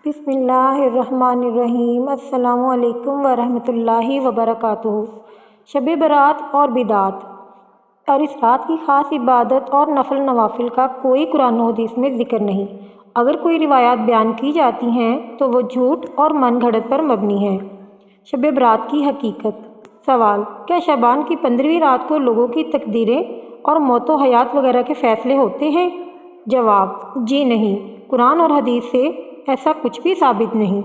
बिस्मिल्लाहिर्रहमानिर्रहीम। अस्सलामु अलैकुम वरहमतुल्लाहि वबरकातुहू। शब बरात और बिदात और इस रात की ख़ास इबादत और नफल नवाफिल का कोई कुरान और हदीस में ज़िक्र नहीं। अगर कोई रिवायात बयान की जाती हैं तो वो झूठ और मन घड़त पर मबनी है। शब बरात की हकीकत। सवाल: क्या शबान की 15वीं रात को लोगों की तकदीरें और मौत व हयात वगैरह के फ़ैसले होते हैं? जवाब: जी नहीं, कुरान और हदीस से ऐसा कुछ भी साबित नहीं।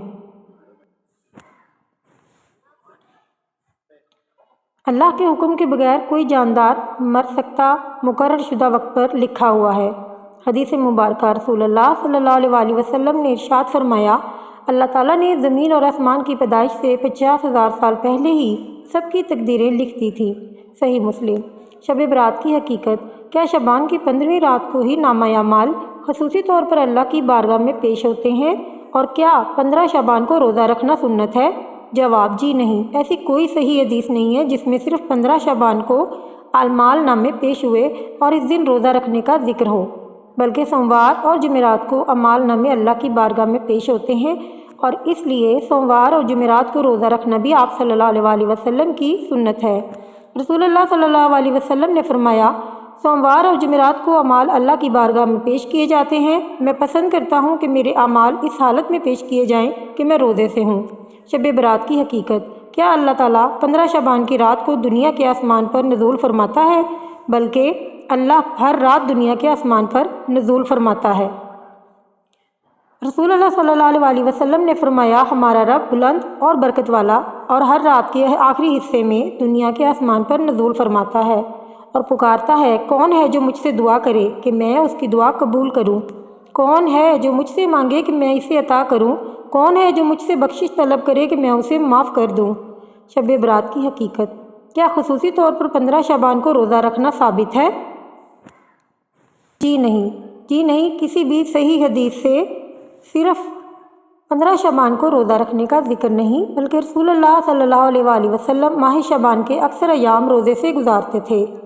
अल्लाह के हुक्म के बगैर कोई जानदार मर सकता मुकर्रर शुदा वक्त पर लिखा हुआ है। हदीस मुबारक रसूलुल्लाह सल्लल्लाहु अलैहि वसल्लम ने इरशाद फरमाया, अल्लाह ताला ने ज़मीन और आसमान की पैदाइश से 50,000 साल पहले ही सबकी तकदीरें लिख दी थी। सही मुस्लिम। शब बरात की हकीकत। क्या शबान की 15वीं रात को ही नामा अमाल खसूसी तौर पर अल्लाह की बारगाह में पेश होते हैं? और क्या 15 शबान को रोज़ा रखना सुन्नत है? जवाब: जी नहीं, ऐसी कोई सही हदीस नहीं है जिसमें सिर्फ 15 शबान को आलमाल नामे पेश हुए और इस दिन रोज़ा रखने का जिक्र हो, बल्कि सोमवार और जुमेरात को अमाल नामे अल्लाह की बारगाह में पेश होते हैं और इसलिए सोमवार और जुमेरात को रोज़ा रखना भी आप सल्लल्लाहु अलैहि वसल्लम की सुन्नत है। रसूलुल्लाह सल्लल्लाहु अलैहि वसल्लम ने फरमाया, सोमवार और जुमेरात को अमाल अल्लाह की बारगाह में पेश किए जाते हैं। मैं पसंद करता हूँ कि मेरे अमाल इस हालत में पेश किए जाएँ कि मैं रोज़े से हूँ। शब बरात की हकीकत। क्या अल्लाह ताला 15 शबान की रात को दुनिया के आसमान पर नज़ूल फरमाता है? बल्कि अल्लाह हर रात दुनिया के आसमान पर नज़ूल फरमाता है। रसूलुल्लाह सल्लल्लाहु अलैहि वसल्लम ने फरमाया, हमारा रब बुलंद और बरकत वाला और हर रात के आखिरी हिस्से में दुनिया के आसमान पर नज़ूल फरमाता है और पुकारता है, कौन है जो मुझसे दुआ करे कि मैं उसकी दुआ कबूल करूं? कौन है जो मुझसे मांगे कि मैं इसे अता करूं? कौन है जो मुझसे बख्शिश तलब करे कि मैं उसे माफ़ कर दूं? शब बरात की हकीकत। क्या खुसूसी तौर पर 15 शबान को रोज़ा रखना साबित है? जी नहीं, किसी भी सही हदीस से सिर्फ 15 शबान को रोज़ा रखने का जिक्र नहीं, बल्कि रसूलुल्लाह सल्लल्लाहु अलैहि वसल्लम माह शबान के अक्सर अयाम रोज़े से गुजारते थे।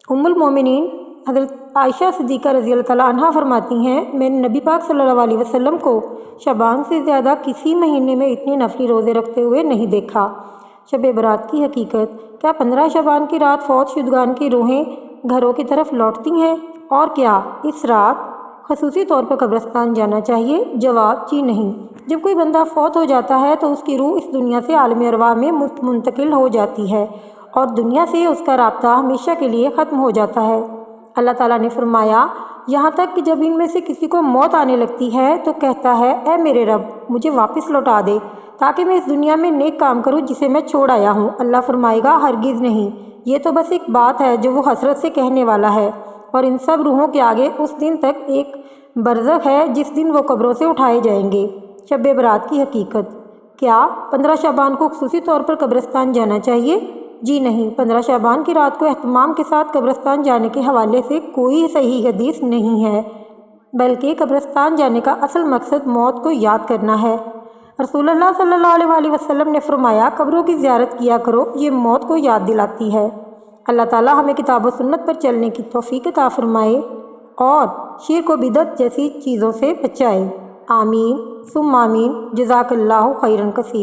उम्मुल मोमिनीन हज़रत आयशा सिद्दीक़ा रज़ियल्लाहु तआला अन्हा फरमाती हैं, मैंने नबी पाक सल्लल्लाहु अलैहि वसल्लम को शबान से ज़्यादा किसी महीने में इतने नफली रोज़े रखते हुए नहीं देखा। शब बरात की हकीकत। क्या 15 शबान की रात फौत शुदगान की रूहें घरों की तरफ लौटती हैं? और क्या इस रात खसूसी तौर पर कब्रिस्तान जाना चाहिए? जवाब: जी नहीं। जब कोई बंदा फौत हो जाता है तो उसकी रूह इस दुनिया से आलम अरवाह में मुंतकिल हो जाती है और दुनिया से उसका राब्ता हमेशा के लिए ख़त्म हो जाता है। अल्लाह ताला ने फरमाया, यहाँ तक कि जब इनमें से किसी को मौत आने लगती है तो कहता है, ऐ मेरे रब, मुझे वापस लौटा दे ताकि मैं इस दुनिया में नेक काम करूँ जिसे मैं छोड़ आया हूँ। अल्लाह फरमाएगा, हरगिज़ नहीं, ये तो बस एक बात है जो वो हसरत से कहने वाला है और इन सब रूहों के आगे उस दिन तक एक बरज़ख है जिस दिन वो कब्रों से उठाए जाएंगे। शब बरात की हकीकत। क्या 15 शबान को खुसूसी तौर पर कब्रिस्तान जाना चाहिए? जी नहीं, 15 शबान की रात को एहतमाम के साथ कब्रिस्तान जाने के हवाले से कोई सही हदीस नहीं है, बल्कि कब्रिस्तान जाने का असल मकसद मौत को याद करना है। रसूलुल्लाह सल्लल्लाहु अलैहि वसल्लम ने फरमाया, कब्रों की ज़ियारत किया करो, ये मौत को याद दिलाती है। अल्लाह ताला हमें किताब व सुन्नत पर चलने की तौफीक अता फरमाए और शिर्क व बिदअत जैसी चीज़ों से बचाए। आमीन सुम्मा आमीन। जज़ाकल्लाहु खैरन कसीर।